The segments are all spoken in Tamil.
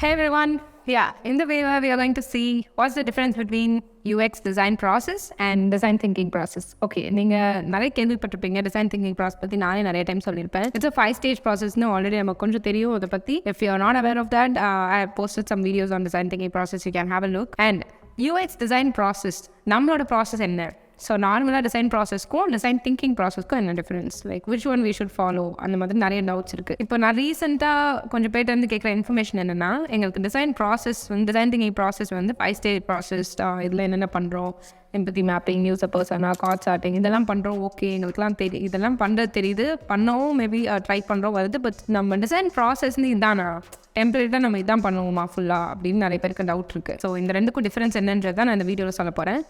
Hey everyone. Yeah, in the video we are going to see what's the difference between UX design process and design thinking process. Okay, நீங்க நிறைய கேள்விப்பட்டிருப்பீங்க design thinking process பத்தி நானே நிறைய டைம் சொல்லியிருப்பேன். It's a 5-stage process னு ஆல்ரெடி நமக்கு கொஞ்சம் தெரியும் அதை பத்தி. If you are not aware of that, I have posted some videos on design thinking process. You can have a look. And UX design process, நம்மளோட process என்ன? ஸோ நார்மலாக டிசைன் ப்ராசஸ்க்கும் டிசைன் திங்கிங் ப்ராசஸ்க்கும் என்ன difference, like which one we should follow, அந்த மாதிரி நிறைய டவுட்ஸ் இருக்குது. இப்போ நான் ரீசெண்டாக கொஞ்சம் பேர்ட்டு வந்து கேட்குற இன்ஃபர்மேஷன் என்னென்னா, எங்களுக்கு டிசைன் ப்ராசஸ் வந்து டிசைன் திங்கிங் ப்ராசஸ் வந்து 5-stage ப்ராசஸ். இதில் என்னென்ன பண்ணுறோம், empathy mapping, user persona, card sorting இதெல்லாம் பண்ணுறோம். ஓகே, எங்களுக்குலாம் தெரியும், இதெல்லாம் பண்ணுறது தெரியுது, பண்ணவும் மேபி ட்ரை பண்ணுறோம் வருது. பட் நம்ம டிசைன் ப்ராசஸ்ன்னு இதானா டெம்ப்ளேட்டாக நம்ம இதான் பண்ணுவோமா ஃபுல்லாக அப்படின்னு நிறைய பேருக்கு டவுட் இருக்குது. ஸோ இந்த ரெண்டுக்கும் டிஃப்ரென்ஸ் என்னன்றது தான் நான் இந்த வீடியோவில் சொல்ல போகிறேன்.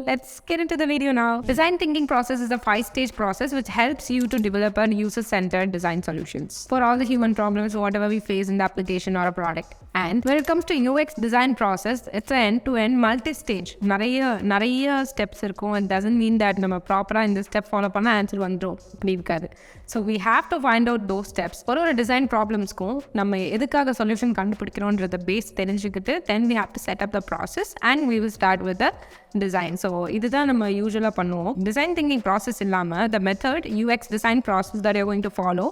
Let's get into the video now. Design thinking process is a 5-stage process which helps you to develop a user-centered design solutions for all the human problems, whatever we face in the application or a product. And when it comes to UX design process, it's an end-to-end multi-stage. நிறைய steps இருக்கும். It doesn't mean that நம்ம ப்ராப்பராக இந்த ஸ்டெப் ஃபாலோ பண்ணால் ஆன்சர் வந்துடும், அப்படி இருக்காது. So we have to find out those steps. ஒரு டிசைன் ப்ராப்ளம்ஸ்க்கும் நம்ம எதுக்காக சொல்யூஷன் கண்டுபிடிக்கிறோன்றத பேஸ் தெரிஞ்சுக்கிட்டு then we have to set up the process and we will start with the design. So இதுதான் நம்ம யூஸ்வலாக பண்ணுவோம். டிசைன் திங்கிங் ப்ராசஸ் இல்லாமல் the method UX design process that you're going to follow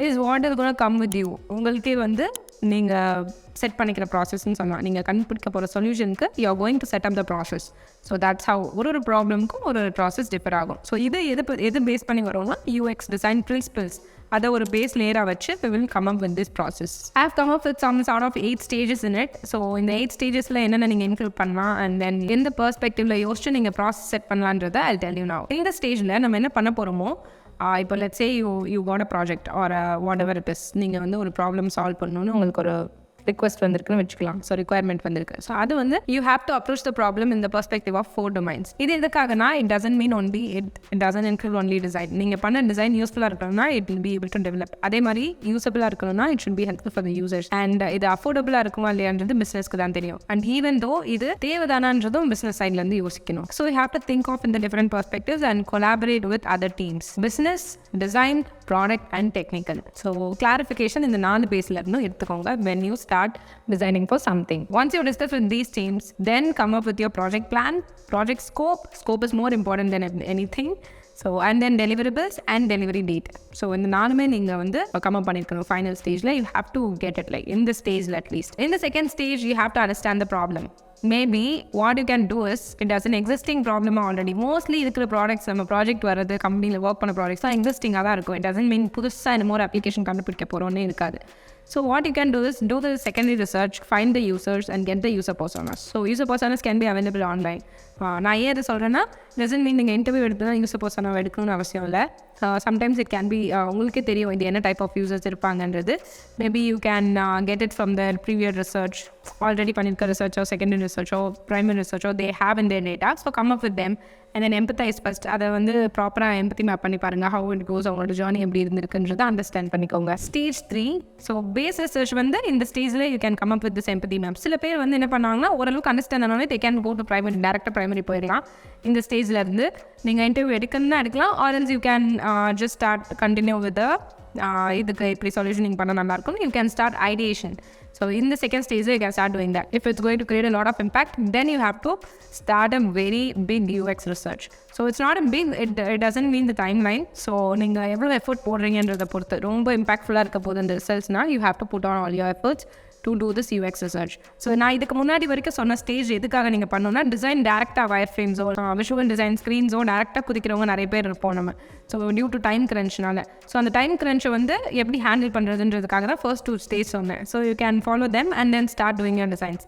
is what is going to come with you. உங்களுக்கே வந்து நீங்கள் செட் பண்ணிக்கிற ப்ராசஸ்ன்னு சொல்லலாம். நீங்கள் கண்டுபிடிக்க போகிற சொல்யூஷனுக்கு you are going to set up the process. So that's how ஒரு ப்ராப்ளமுக்கும் ஒரு ப்ராசஸ் டிஃபர் ஆகும். ஸோ இது எது பேஸ் பண்ணி வரும்னா UX design principles. அதை ஒரு பேஸ் லேயராக வச்சு we will come up with this process. I have come up with some sort of 8 stages in it. So இந்த 8 stagesல என்னென்ன நீங்கள் இன்க்ளூட் பண்ணலாம் அண்ட் தென் எந்த பெர்ஸ்பெக்டிவ்ல யோசிச்சு நீங்கள் ப்ராசஸ் செட் பண்ணலான்றதை I'll tell you now. இந்த ஸ்டேஜில் நம்ம என்ன பண்ண போகிறோமோ, இப்போ let's say you got a project or whatever it is, நீங்கள் வந்து ஒரு ப்ராப்ளம் சால்வ் பண்ணணும்னு உங்களுக்கு ஒரு ரிக்வெஸ்ட் வந்திருக்குன்னு வச்சுக்கலாம். ஸோ ரிக்வயர்மெண்ட் வந்திருக்கு. ஸோ அது வந்து you have to approach the problem in the perspective of 4 domains. இது எதுக்காகனா it doesn't mean only it doesn't include only design. நீங்கள் பண்ண டிசைன் யூஸ்ஃபுல்லாக இருக்கணும்னா it will be able to develop. அதே மாதிரி யூஸபிளாக இருக்கணும்னா it should be helpful for the users. And இது அஃபோர்டபுளாக இருக்குமா இல்லையான்றது பிஸ்னஸ்க்கு தான் தெரியும். அண்ட் ஈவன் தோ இது தேவைதானான்றதும் பிஸ்னஸ் சைட்லேருந்து யோசிக்கணும். So you have to think of in the different perspectives and collaborate with other teams, business, design, product and technical. So clarification இந்த 4 பேஸில் இருந்தும் எடுத்துக்கோங்க when you start designing for something. Once you discuss with these teams, then come up with your project plan, project scope. Scope is more important than anything. So and then deliverables and delivery date. So இந்த 4மே நீங்கள் வந்து come up பண்ணிருக்கணும். Final stageல you have to get it, like in the stage at least. In the second stage you have to understand the problem. Maybe what you can do is, it has an existing problem already. Mostly இருக்கிற ப்ராடக்ட்ஸ், நம்ம ப்ராஜெக்ட் வரது கம்பெனியில் ஒர்க் பண்ண ப்ராடக்ட்ஸ் தான் எக்ஸிஸ்டிங்காக தான் இருக்கும். It doesn't mean புதுசாக என்ன மோர் அப்ளிகேஷன் கண்டுபிடிக்க போகிறோன்னே இருக்காது. So what you can do is do the secondary research, find the users and get the user personas. So user personas can be available online. நான் ஏன் இதை சொல்கிறேன்னா, டசன்ட் மீன் நீங்கள் இன்டர்வியூ எடுத்து தான் யூசர் பர்சனாக எடுக்கணும்னு அவசியம் இல்லை. சம்டைம்ஸ் இட் கேன் பி உங்களுக்கே தெரியும் இது என்ன டைப் ஆஃப் யூசர்ஸ் இருப்பாங்கன்றது. Maybe you can get it from the previous research, already பண்ணியிருக்க ரிசர்ச்சோ, செகண்டரி ரிசர்ச்சோ, ப்ரைமரி ரிசர்ச்சோ they have in there data. So come up with them and then empathise first. அதை வந்து ப்ராப்பராக எம்பத்தி மேப் பண்ணி பாருங்கள். ஹவு இட் கோஸ், அவங்களோட ஜேர்னி எப்படி இருந்திருக்குன்றதை அண்டர்ஸ்டாண்ட் பண்ணிக்கோங்க. ஸ்டேஜ் 3. ஸோ பேஸ் ரிசர்ச் வந்து இந்த ஸ்டேஜில் you can come up with this empathy map. சில பேர் வந்து என்ன பண்ணாங்கன்னா, ஓரளவுக்கு அண்டர்ஸ்டாண்ட் ஆனாலே they can go to primary, டேரக்டாக ப்ரைமரி போயிடலாம். இந்த ஸ்டேஜில் இருந்து நீங்கள் இன்டர்வியூ எடுக்கணும்னா எடுக்கலாம், or else you can just start continue with இதுக்கு இப்படி சொல்யூஷனிங் பண்ண நல்லாயிருக்கும். You can start ideation. So in the second stage you can start doing that. If it's going to create a lot of impact, then you have to start a very big UX research. So it's not a big, it doesn't mean the timeline. So நீங்கள் எவ்வளோ எஃபர்ட் போடுறீங்கன்றதை பொறுத்து. ரொம்ப இம்பாக்ட்ஃபுல்லாக இருக்க போது இந்த ரிசல்ட்ஸ்னால் you have to put on all your efforts to do this UX research. So நான் இதுக்கு முன்னாடி வரைக்கும் சொன்ன ஸ்டேஜ் எதுக்காக நீங்கள் பண்ணணும்னா, டிசைன் டேரெக்டாக வயர் ஃப்ரேம்ஸோ விஷுவல் டிசைன் ஸ்க்ரீன்ஸோ டேரெக்டாக குதிக்கிறவங்க நிறைய பேர் இருப்போம் நம்ம. ஸோ டியூ டு டைம் கிரன்ச்னால. ஸோ அந்த டைம் கிரன்ச்சை வந்து எப்படி ஹேண்டில் பண்ணுறதுன்றதுக்காக தான் ஃபர்ஸ்ட் 2 ஸ்டேஜ் சொன்னேன். So you can follow them and then start doing your designs.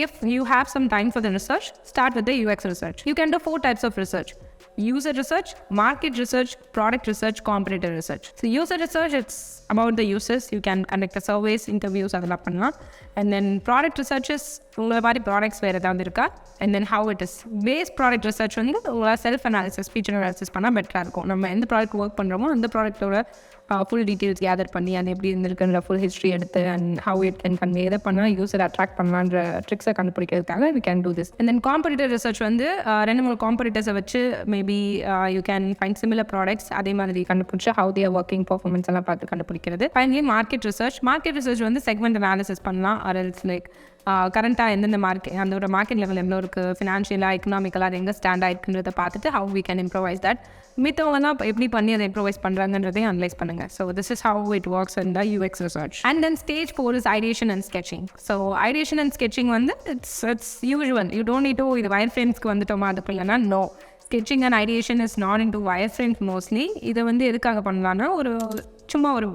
If you have some time for the research, start with the UX research. You can do 4 types of research: user research, market research, product research, competitor research. So user research, it's about the users. You can conduct the surveys, interviews, அதெல்லாம் பண்ணலாம். And then product research is உங்களை மாதிரி ப்ராடக்ட்ஸ் வேறு ஏதாவது இருக்கா, and then how it is. Phase product research வந்து உங்களால் செல்ஃப் அனாலிசிஸ், ஃபீச்சர் அனாலிசிஸ் பண்ணால் பெட்டராக இருக்கும். நம்ம எந்த ப்ராடக்ட் ஒர்க் பண்ணுறோமோ அந்த ப்ராடக்ட்டோட ஃபுல் டீட்டெயில்ஸ் கேதர் பண்ணி அது எப்படி இருந்திருக்குன்ற ஃபுல் ஹிஸ்ட்ரி எடுத்து and how it can convey எதை பண்ணால் யூஸர் அட்ராக்ட் பண்ணலான்ற ட்ரிக்ஸை கண்டுபிடிக்கிறதுக்காக we can do this. And then competitor research வந்து 2-3 காம்படிட்டர்ஸை வச்சு maybe you can find similar products அதே மாதிரி கண்டுபிடிச்சி ஹவு தேர் ஒர்க்கிங் பர்ஃபார்மன்ஸ் எல்லாம் பார்த்து கண்டுபிடிக்கிறது. ஃபைனலி மார்க்கெட் ரிசர்ச் வந்து செக்மெண்ட் அனாலிசிஸ் பண்ணலாம். ஆர் எல்ஸ் லைக் கரண்ட்டாக எந்தெந்த அந்த மார்க்கெட் லெவல் எவ்வளோ இருக்குது, ஃபினான்ஷியலாக எக்கனாமிக்கலாக அது எங்கே ஸ்டாண்ட் ஆகிருக்குன்றதை பார்த்துட்டு how we can improvise that. மித்தவங்கலாம் எப்படி பண்ணி அதை இம்ப்ரூவைஸ் பண்ணுறாங்கன்றதையும் அனலைஸ் பண்ணுங்கள். So this is how it works in the UX research. And then stage 4 is ideation and sketching. So ideation and sketching வந்து it's usual. You don't need to இது வயர் ஃப்ரேம்ஸ்க்கு வந்துட்டோமா அதுக்குள்ளனா no. Sketching and ideation is not into wire frames mostly. இதை வந்து எதுக்காக பண்ணலான்னா சும்மா ஒரு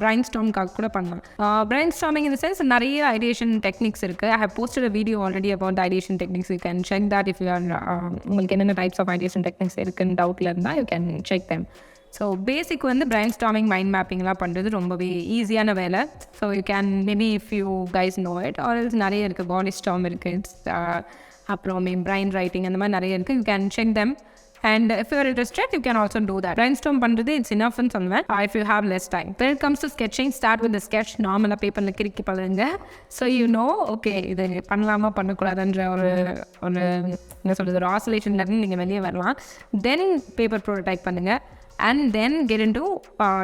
பிரைன் ஸ்டார்ம்காக கூட பண்ணலாம். Brainstorming in the sense நிறைய ஐடியேஷன் டெக்னிக்ஸ் இருக்குது. I have posted a video already about ideation techniques. You can check that if you are உங்களுக்கு என்னென்ன டைப்ஸ் ஆஃப் ஐடியேஷன் டெக்னிக்ஸ் இருக்குன்னு டவுட்டில் இருந்தால் you can check them. So basic வந்து பிரைன் ஸ்டார்மிங் மைண்ட் மேப்பிங்லாம் பண்ணுறது ரொம்பவே ஈஸியான வேலை. So you can maybe if you guys know it or else நிறைய இருக்குது. பாடி ஸ்டார்ம் இருக்குது, அப்புறம் பிரைன் ரைட்டிங் அந்த மாதிரி நிறைய இருக்குது. You can check them. And if you are interested, you can also do that. Brainstorm பண்ணுறது it's enough ன்னு சொல்லுவேன் if you have less time. When it comes to sketching, start with the sketch. நார்மலாக பேப்பரில் கிறுக்கி பண்ணுங்க. ஸோ யூ நோ ஓகே இது பண்ணலாமா பண்ணக்கூடாதுன்ற ஒரு என்ன சொல்கிறது ஒரு ஆசோலேஷன்லேருந்து நீங்கள் வெளியே வரலாம். தென் பேப்பர் ப்ரோட்டோடைப் பண்ணுங்கள். And then get into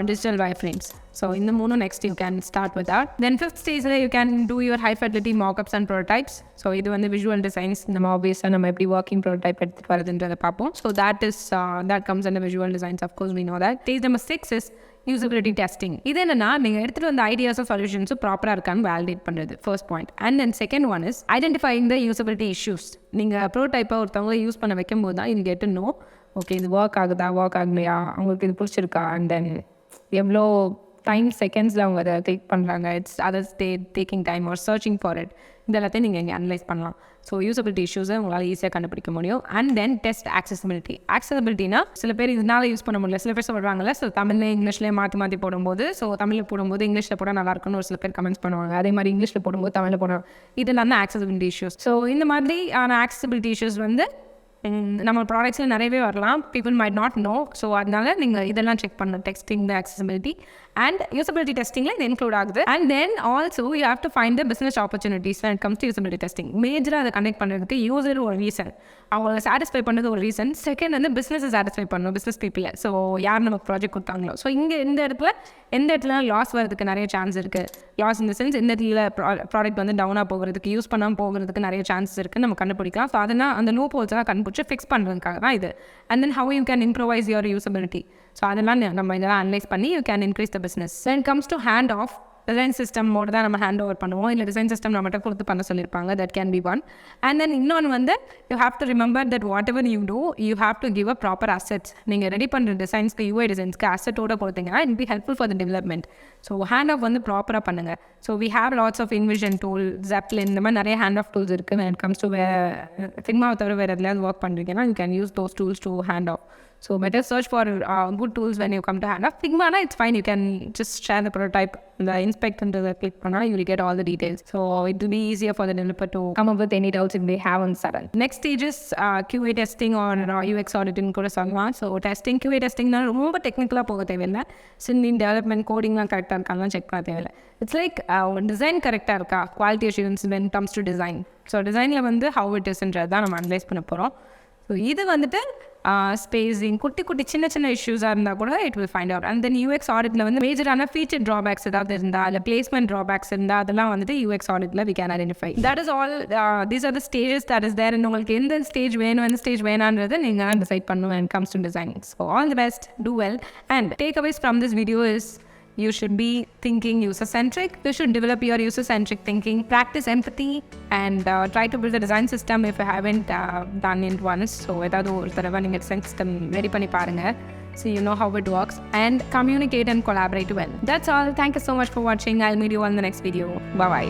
digital wireframes. So in the mono next you can start with that. Then 5th stage you can do your high fidelity mockups and prototypes. So idu vandu visual designs நம்ம obviously நம்ம எப்படி working prototype எடுத்து வரதுன்றத பார்ப்போம். So that comes under visual designs, of course we know that. Stage number 6 is usability testing. இது என்னன்னா நீங்கள் எடுத்துகிட்டு வந்த ஐடியாஸ் சொல்யூஷன்ஸும் ப்ராப்பராக இருக்கான்னு வேலிடேட் பண்ணுறது first point. And then second one is identifying the usability issues. நீங்கள் ப்ரோடைப்பை ஒருத்தவங்க யூஸ் பண்ண வைக்கும் போது தான் இது கெட் டு நோ ஓகே இது ஒர்க் ஆகலையா, அவங்களுக்கு இது பிடிச்சிருக்கா, அண்ட் தென் எவ்வளோ டைம் செகண்ட்ஸில் அவங்க அதை டேக் பண்ணுறாங்க, it's others taking time are searching for it. இது எல்லாத்தையும் நீங்கள் இங்கே அனலைஸ் பண்ணலாம். ஸோ யூசபிலிட்டி இஷ்யூஸை உங்களால் ஈஸியாக கண்டுபிடிக்க முடியும். அண்ட் தென் டெஸ்ட் ஆக்சசிபிலிட்டினா சில பேர் இதனால் யூஸ் பண்ண முடியல, சில பேர் சொல்கிறாங்கல்ல. ஸோ தமிழ்லேயே இங்கிலீஷ்லேயே மாற்றி போடும்போது தமிழில் போடும்போது இங்கிலீஷில் போட நல்லா இருக்குன்னு ஒரு சில பேர் கமெண்ட்ஸ் பண்ணுவாங்க. அதே மாதிரி இங்கிலீஷில் போடும்போது தமிழில் போடுவாங்க. இதெல்லாம் தான் ஆக்சசிபிலிட்டி இஷ்யூஸ். ஸோ இந்த மாதிரியான ஆக்சசிபிலிட்டி இஷ்யூஸ் வந்து நம்ம ப்ராடக்ட்ஸில் நிறையவே வரலாம். People might not know. So அதனால நீங்கள் இதெல்லாம் செக் பண்ணணும். Testing the accessibility and usability டெஸ்டிங்கில் இது இன்க்ளூட் ஆகுது. And then also you have to find the business opportunities when it comes to usability testing. மேஜராக அதை கனெக்ட் பண்ணுறதுக்கு யூசர் ஒரு ரீசன், அவங்களை சாட்டிஸ்ஃபை பண்ணுறது ஒரு ரீசன். செகண்ட் வந்து பிஸ்னஸை சாட்டிஸ்ஃபை பண்ணணும், பிஸ்னஸ் பீப்பிளை. ஸோ யார் நமக்கு ப்ராஜெக்ட் கொடுத்தாங்களோ. ஸோ இங்கே எந்த இடத்துல லாஸ் வரதுக்கு நிறைய சான்ஸ் இருக்குது. லாஸ் இந்த சென்ஸ் எந்த இடத்துல ப்ராடக்ட் வந்து டவுனாக போகிறதுக்கு, யூஸ் பண்ணாமல் போகிறதுக்கு நிறைய சான்சஸ் இருக்குது நம்ம கண்டுபிடிக்கலாம். ஸோ அதனால் அந்த லூப் ஹோல்ஸாக கண்டுபிடிச்சி ஃபிக்ஸ் பண்ணுறதுக்காக தான் இது. And then how you can improvise your usability. So அதெல்லாம் நம்ம இதெல்லாம் அனலைஸ் பண்ணி you can increase the business. when it comes to hand off, design system mode தான் நம்ம ஹேண்ட் ஓவர் பண்ணுவோம். இல்லை டிசைன் சிஸ்டம் நம்மகிட்ட கொடுத்து பண்ண சொல்லியிருப்பாங்க. That can be one. And then இன்னொன்று வந்து you have to remember that whatever you do you have to give a proper assets. நீங்கள் ரெடி பண்ணுற டிசைன்ஸ்க்கு UI டிசைன்ஸ்க்கு அசெட்டோட கொடுத்தீங்கன்னா it be helpful for the development. So hand off வந்து ப்ராப்பராக பண்ணுங்கள். So we have lots of InVision tool, Zeplin, இந்த மாதிரி நிறைய ஹேண்ட் ஆஃப் டூல்ஸ் இருக்குது. when it comes to ஃபிக்மாவை தவிர வேறு எதுலையாவது ஒர்க் பண்ணுறீங்கன்னா you can use those tools to hand off. So better search for good tools when you come to hand off. Figma na it's fine, you can just share the prototype, the inspect and the click panna you will get all the details. So it will be easier for the developer to come up with any doubts if they have on sudden. Next stage is QA testing or UX auditing kuda solvaam. So testing QA testing na romba technical ah poga thevilla. So in development coding la correct ah irukana check panna thevilla. It's like design correct ah iruka, quality assurance when it comes to design. So design la vandu how it is endradha nam analyze panna porom. So இது வந்துட்டு ஸ்பேஸிங் குட்டி சின்ன இஷ்யூஸாக இருந்தால் கூட it will find out. And then UX ஆடிட்டில் வந்து மேஜரான ஃபீச்சர் ட்ராபேக்ஸ் ஏதாவது இருந்தால், இல்லை பிளேஸ்மெண்ட் ட்ராபேக்ஸ் இருந்தால் அதெல்லாம் வந்துட்டு யூஎக்ஸ் ஆடிட்டில் we can identify. That is all these are the stages that is there. உங்களுக்கு எந்த ஸ்டேஜ் வேணும், எந்த ஸ்டேஜ் வேணான்றது நீங்கள் டிசைட் பண்ணணும் when it comes to designing. So all the best, do well, and takeaways from this video is you should be thinking user-centric. You should develop your user-centric thinking. Practice empathy and try to build a design system if you haven't done it once. So, edavadhu oru thadava neenga design system ready panni paarenga. So you know how it works, and communicate and collaborate well. That's all. Thank you so much for watching. I'll meet you on the next video. Bye-bye.